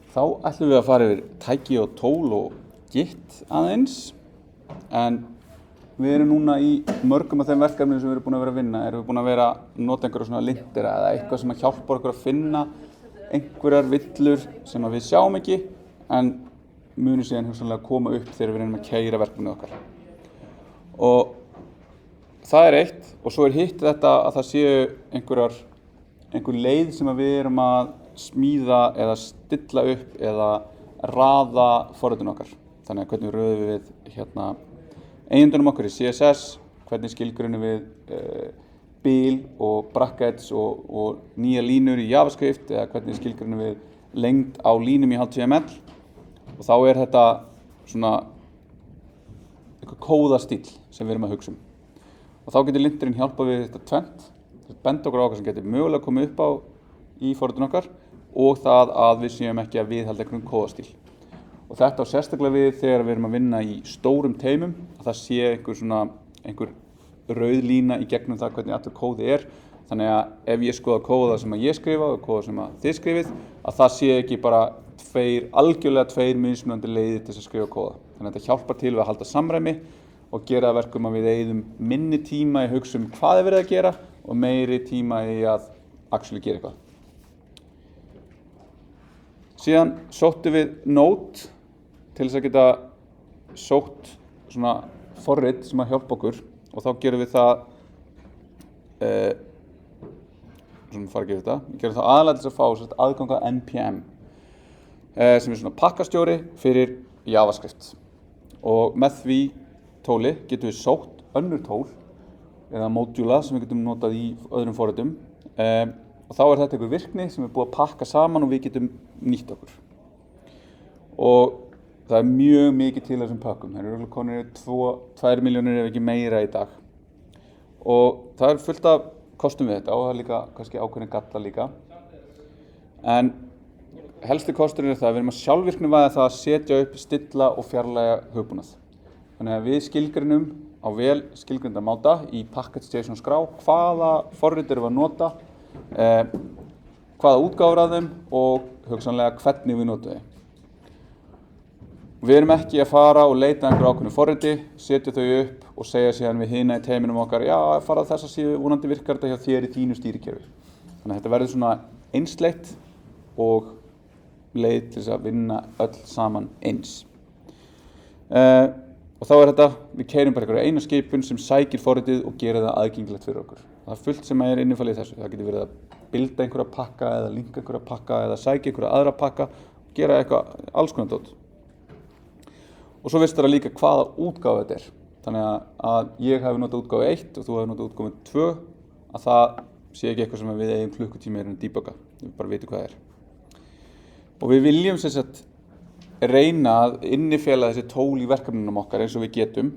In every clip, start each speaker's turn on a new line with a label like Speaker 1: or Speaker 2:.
Speaker 1: Þá ætlum við að fara yfir tæki og tól og Git aðeins, en við erum núna í mörgum af þeim verkefnum sem við erum búin að vera að vinna. Erum við búin að vera að nota einhverja svona lintera eða eitthvað sem að hjálpar okkur að finna einhverjar villur sem að við sjáum ekki, en munum síðan hugsanlega koma upp þegar við reynum að keyra verkefnið okkar. Og það er eitt, og svo er hitt þetta að það séu einhver leið sem að við erum að smíða eða stilla upp eða raða forritun okkar. Þannig að hvernig röðum við eigendunum okkar í CSS, hvernig skilgreinum við bil og brackets og nýja línur í JavaScript, eða hvernig skilgreinum við lengd á línum í HTML. Og þá er þetta svona eitthvað kóðastíll sem við erum að hugsa um. Og þá getur linturinn hjálpað við þetta tvennt, benda okkur á okkar sem getur mögulega komið upp á í forritun okkar, og það að við séum ekki að viðhalda einhverjum kóðastíl. Og þetta á sérstaklega við þegar við erum að vinna í stórum teymum, að það sé einhver rauð lína í gegnum það hvernig allur kóði er. Þannig að ef ég skoða kóða sem að ég skrifa og kóða sem að þið skrifið, að það sé ekki bara algjörlega tveir mismunandi leiðir til að skrifa kóða. Þannig að þetta hjálpar til við að halda samræmi og gera það verkum að við eyðum minni tíma í hugsa um hvað er verið að gera og meiri tíma í að actually gera eitthvað. Síðan sóttum við Node til þess að geta sótt svona forrit sem að hjálpa okkur, og þá gerum við það við gerum það aðalega til þess að fá aðgang að NPM sem er svona pakkastjóri fyrir JavaScript, og með því tóli getum við sótt önnur tól eða módjúla sem við getum notað í öðrum forritum, og þá er þetta einhver virkni sem er búið að pakka saman og við getum nýtt okkur. Og það er mjög mikið til þessum pakkum. Það eru konir 2 milljónir ef ekki meira í dag. Og það er fullt af kostum við þetta, og það er líka kannski ákveðin galla líka. En helsti kosturinn er það að við erum að sjálfvirknivæða það að setja upp, stilla og fjarlægja hugbúnað. Þannig að við skilgreinum á vel skilgreinda máta í package.json skrá hvaða forrit erum við að nota, hvaða útgáfur af þeim og hugsanlega hvernig við notum þau. Við erum ekki að fara og leita einhverju ákveðnu forriti, setja þau upp og segja síðan við hina í teyminum okkar, já, fara þessa síðu, vonandi virkar þetta hjá þér í þínu stýrikerfi. Þannig að þetta verður svona einsleitt og leið til þess að vinna öll saman eins. Og þá er þetta, við keyrum bara einhverja eina skipun sem sækir forritið og gerir það aðgengilegt fyrir okkur. Það er fullt sem er innifalið í þessu. Það getur verið að bilda einhverja pakka eða linka einhverja pakka eða sækja einhverja aðra pakka og gera eitthvað alls konar dót. Og svo veist það líka hvaða útgáfa þetta er. Þannig að ég hef notað útgáfu 1 og þú hefur notað útgáfu 2, að það sé ekki eitthvað sem við eigum klukkutíma að debugga. Við bara vitum hvað það er. Og við viljum sem sagt reyna að innifela þessi tól í verkefnunum okkar eins og við getum,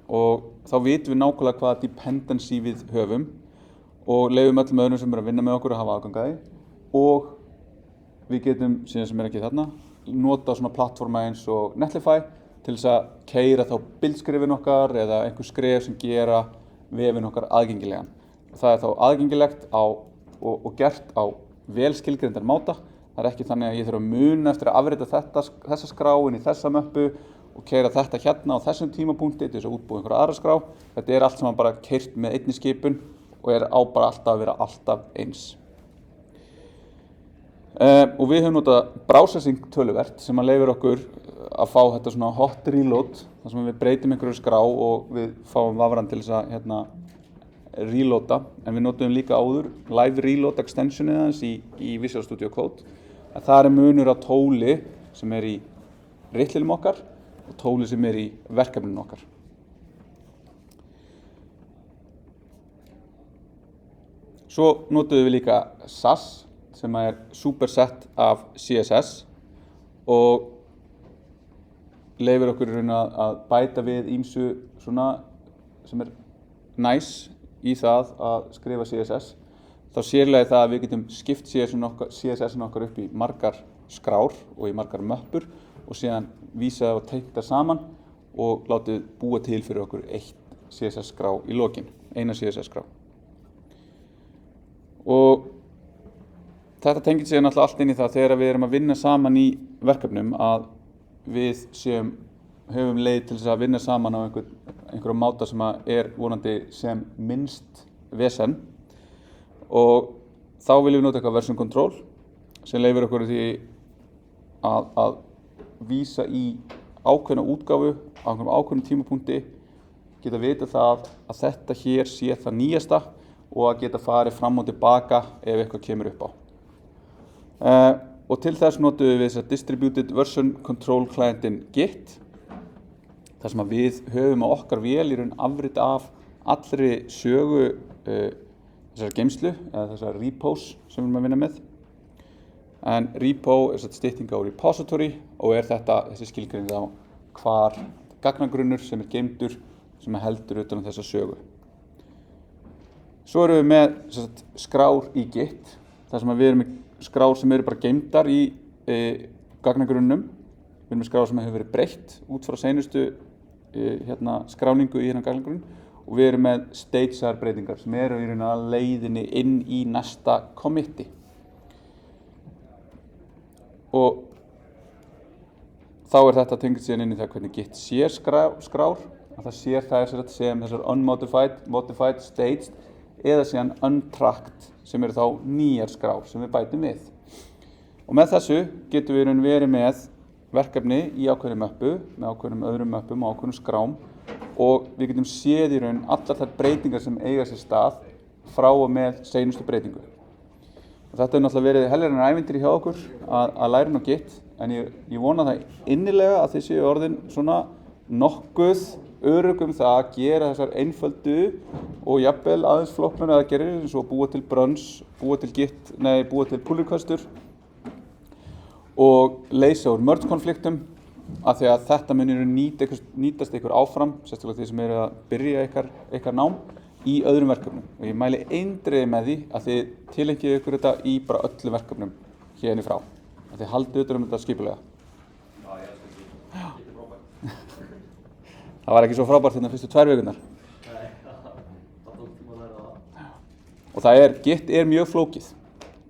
Speaker 1: og þá vitum við nákvæmlega hvaða dependency við höfum og leyfum öllum öðrum sem er að vinna með okkur að hafa aðgang að því, og við getum, síðan sem er ekki þarna, nota svona plattforma eins og Netlify til þess að keyra þá bildskrifin okkar eða einhver skref sem gera vefin okkar aðgengilegan. Og það er þá aðgengilegt og gert á vel skilgreindar máta. Það er ekki þannig að ég þarf að muna eftir að afrita þessa skrá inn í þessa möppu og keyra þetta hérna á þessum tímapunkti til þess að útbúa einhverja aðra skrá. Þetta er allt saman bara keyrt með einni skipun og er á bara alltaf að vera alltaf eins. Og við höfum notað browsing töluvert sem að leyfir okkur að fá þetta svona hot reload, þar sem við breytum einhverju skrá og við fáum vafran til þess að reloada, en við notum líka áður live reload extensionið hans í Visual Studio Code. Það er munur á tóli sem er í ritlilum okkar og tóli sem er í verkefninu okkar. Svo notum við líka SAS sem er superset af CSS og leyfir okkur að bæta við ýmsu svona sem er nice í það að skrifa CSS. Þá sérlega það að við getum skipt CSS-in okkar upp í margar skrár og í margar möppur og síðan vísa það og teikna saman og látið búa til fyrir okkur eitt CSS-skrá í lokin, eina CSS-skrá. Og þetta tengir sig náttúrulega allt inn í það þegar við erum að vinna saman í verkefnum að við höfum leið til þess að vinna saman á einhverjum máta sem vonandi sem minnst vesen og þá viljum við nota eitthvað version control sem leyfir okkur því að vísa í ákveðna útgáfu á einhverjum ákveðnum tímapunkti, geta vita það að þetta hér sé það nýjasta og að geta farið fram og tilbaka ef eitthvað kemur upp á. Og til þess notum við þessa Distributed Version Control Clientin Git, þar sem að við höfum á okkar vél í raun afrit af allri sögu þessar geymslu eða þessar repos sem við erum að vinna með. En repo stytting á repository og þessi skilgreining á hvar gagnagrunnur sem geymdur sem heldur utan um þessa sögu. Svo erum við með skrár í Git, þar sem við erum með skrár sem eru bara geymdar í gagnagrunnum. Við erum með skrár sem hefur verið breytt út frá seinustu skráningu í gagnagrunn og við erum með stagear breytingar sem eru í raun að leiðinni inn í næsta committi. Og þá þetta tengist síðan inn í það hvernig Git sér skrár, að það sér það sem þessar unmodified, modified, staged eða síðan untracked sem eru þá nýjar skrár sem við bætum við. Og með þessu getum við verið með verkefni í ákveðinni möppu, með ákveðnum öðrum möppum og ákveðnum skrám og við getum séð í raun allar þær breytingar sem eiga sér stað frá og með seinustu breytingu. Og þetta hefur náttúrulega verið heljarinnar ævintýri hjá okkur að læra á Git, en ég vona það innilega að þið séu orðin svona nokkuð örugg það að gera þessar einföldu og jafnvel aðeins flóknari aðgerðir eins og búa til brunch, búa til pull requestur og leysa úr merge konfliktum af því að þetta munir nýtast ykkur áfram, sérstaklega því sem eru að byrja ykkar nám í öðrum verkefnum. Og ég mæli eindregið með því að þið tileinkið ykkur þetta í bara öllum verkefnum hérni frá. Að þið haldið utan um þetta skipulega.
Speaker 2: Já, ég elska Git. Git frábært.
Speaker 1: Það var ekki svo frábært fyrstu 2 vikurnar.
Speaker 2: Nei, það tók tíma að læra það.
Speaker 1: Og Git mjög flókið.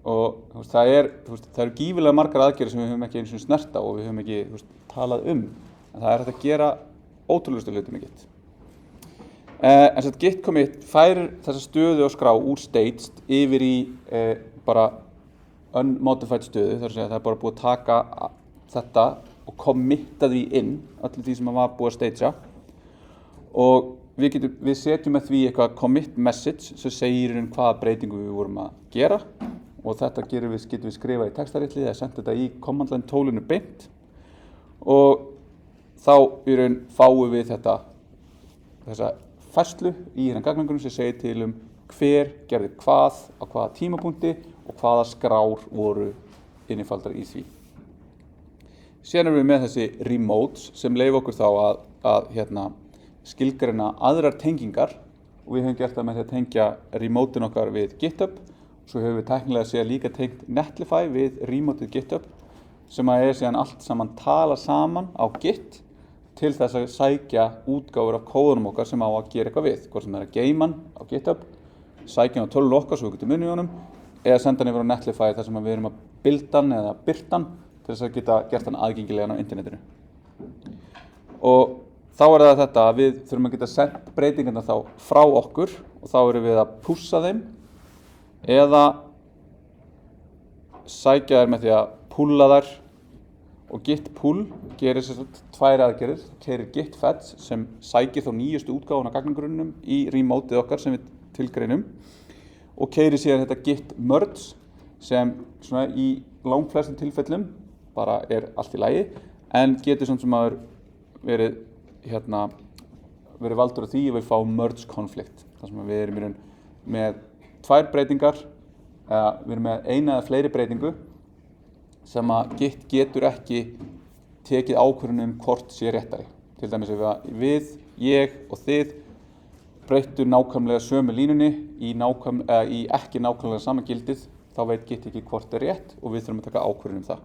Speaker 1: Og það eru gífurlega margar aðgerðir sem við höfum ekki einu sinni snert á og við höfum ekki talað um. En það hægt að gera ótrúlegustu hluti með Git. En Git commit færir þessa stöðu og skrá úr staged yfir í bara unmodified stöðu, þar að segja það bara búið að taka þetta og committa því inn, öllu því sem var búið að stagea. Og við setjum með því eitthvað commit message sem segir hvaða breytingu við vorum að gera og þetta getum við skrifað í textaritli eða senda þetta í command line tólinu beint og þá fáum við þessa færslu í gagnagrunn sem segir til hver gerði hvað á hvaða tímapunkti og hvaða skrár voru innifaldar í því. Síðan erum við með þessi remotes sem leyfa okkur þá að skilgreina aðrar tengingar og við höfum gert það með því að tengja remotein okkar við GitHub. Svo höfum við tæknilega séð líka tengt Netlify við remoteið GitHub sem síðan allt saman tala saman á Git til þess að sækja útgáfur af kóðunum okkar sem á að gera eitthvað við. Hvort sem að geyma hann á GitHub, sækja hann á tölvunni okkar svo við getum unnið í honum eða senda hann yfir á Netlify þar sem við erum að builda hann eða birta hann til þess að geta gert hann aðgengilegan á internetinu. Og þá það þetta að við þurfum að geta sendt breytingarna þá frá okkur og þá erum við að pússa þeim eða sækja þær með því að púlla þær og Git pull gerir 2 aðgerðir, keyrir Git fetch sem sækir þá nýjustu útgáfuna af gagnagrunnum í remoteið okkar sem við tilgreinum og keyrir síðan þetta Git merge sem svona í langflestum tilfellum bara allt í lagi en getur svona sem að verið valdur af því að við fáum merge konflikt þar sem við erum með 2 breytingar eða við erum með eina eða fleiri breytingu sem að Git getur ekki tekið ákvörðun hvort sé réttari. Til dæmis ef við, ég og þið breyttu nákvæmlega sömu línunni í ekki nákvæmlega sama gildið, þá veit Git ekki hvort rétt og við þurfum að taka ákvörðun það.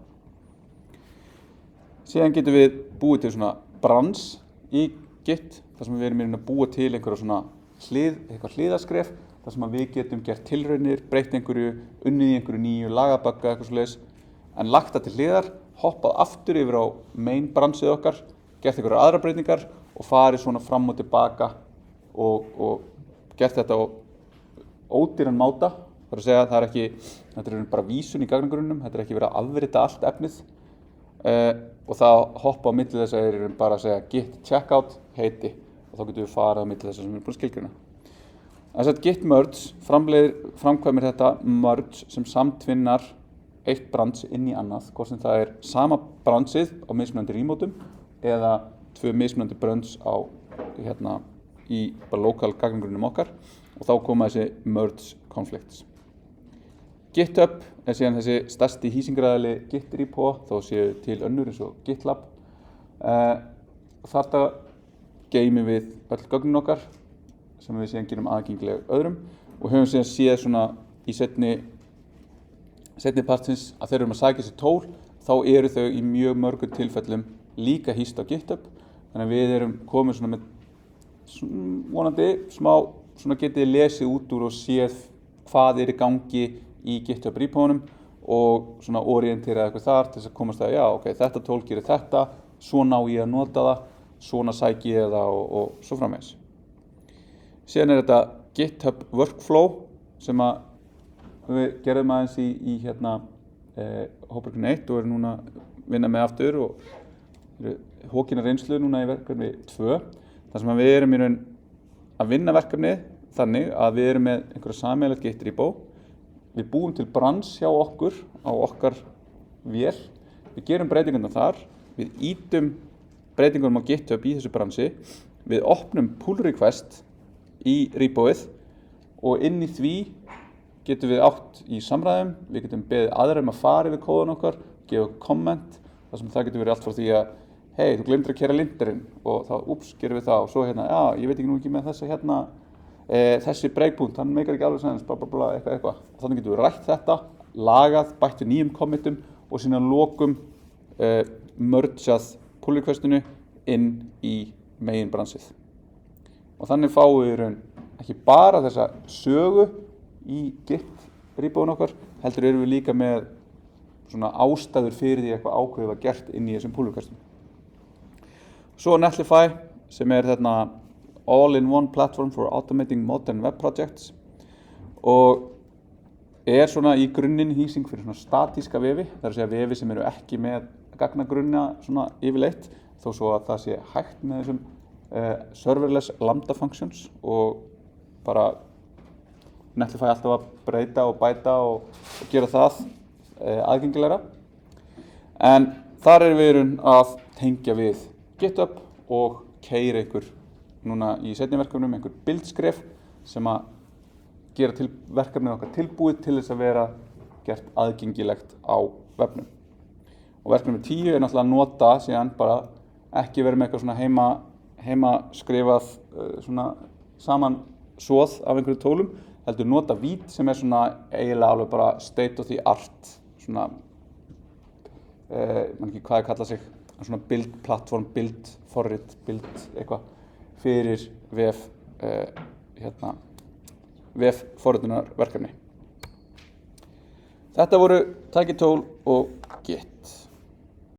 Speaker 1: Síðan getum við búið til svona branch í Git, þar sem við erum að búa til eitthvað hliðaskref þar sem að við getum gert tilraunir, breytt einhverju, unnið í einhverju nýju lagabagga, eitthvað svoleiðis, en lagt það til hliðar, hoppað aftur yfir á main bransið okkar, gert einhverjar aðrar breytingar og farið svona fram og tilbaka og gert þetta á ódýran máta. Það er að segja að það er ekki, þetta er bara vísun í gagnagrunnum, þetta er ekki verið að afrita allt efnið og það hoppa á milli þess að þeir eru bara að segja git checkout heiti og þá getum við farið á milli þess að sem við erum búin að skilgreina. Þess að git merge framkvæmir þetta merge sem samtvinnar eitt brands inn í annað, hvort sem það er sama brandsið á mismunandi remotum eða tvö mismunandi brands á í bara lokal gagnagrunnum okkar og þá koma þessi merge conflicts. GitHub er síðan þessi stærsti hýsingaraðili Git repo, þó séu til önnur eins og GitLab. Þarna geymum við öll gögnin okkar sem við síðan gerum aðgengileg öðrum og höfum síðan séð svona í seinni partsins að þegar við erum að sækja þessi tól þá eru þau í mjög mörgum tilfellum líka hýst á GitHub. Þannig að við erum komin svona með vonandi smá svona getið lesið út úr og séð hvað er í gangi í GitHub repónum og svona orienterað eitthvað þar til þess að komast að já, ok, þetta tól gerir þetta, svona á ég að nota það, svona sæki ég það og svo framvegis. Síðan er þetta GitHub workflow sem að við gerðum aðeins í hópurinn 1 og erum núna að vinna með aftur og hókina reynslu núna í verkefni 2. Þar sem að við erum í raun að vinna verkefnið þannig að við erum með einhverja sameiginlegt Git repo. Við búum til brans hjá okkur á okkar vél. Við gerum breytingarna þar. Við ýtum breytingunum á GitHub í þessu bransi. Við opnum pull request í repoið og inn í því getum við átt í samræðum. Við getum beðið aðra að fara yfir kóðan okkar, gefa komment. Það sem það getur verið allt frá því að hey, þú glemdir að keyra linterinn og þá, gerum við það og svo já, ég veit ekki með þessa þessi breakpunkt, hann meikar ekki alveg sens, eitthvað. Og þannig getum við rætt þetta, lagað, bætt við nýjum kommentum og síðan lokum mergeað pull requestinu inn í megin bransið. Og þannig fáum við ekki bara þessa sögu í Git repóin okkar, heldur erum við líka með svona ástæður fyrir því eitthvað ákveðið var gert inn í þessum pull requestum. Svo Netlify sem er all-in-one platform for automating modern web projects og er svona í grunninn hýsing fyrir svona statíska vefi, það er að segja vefi sem eru ekki með gagnagrunna svona yfirleitt, þó svo að það sé hægt með þessum serverless lambda functions og bara Netlify alltaf að breyta og bæta og gera það aðgengilegra. En þar erum við að tengja við GitHub og keyra einhver núna í seinni verkefnum einhver bildskref sem að gera verkefnið okkar tilbúið til þess að vera gert aðgengilegt á vefnum. Og verkefnum 10 er náttúrulega að nota síðan bara ekki verið með eitthvað svona heima skrifað svona saman svoð af einhverju tólum, heldur nota Vite sem er svona eiginlega alveg bara state of the art svona man ekki hvað það kalla sig, svona build platform, build forrit, build eitthvað fyrir vef forritunarverkefni. Þetta voru tækitól og Git.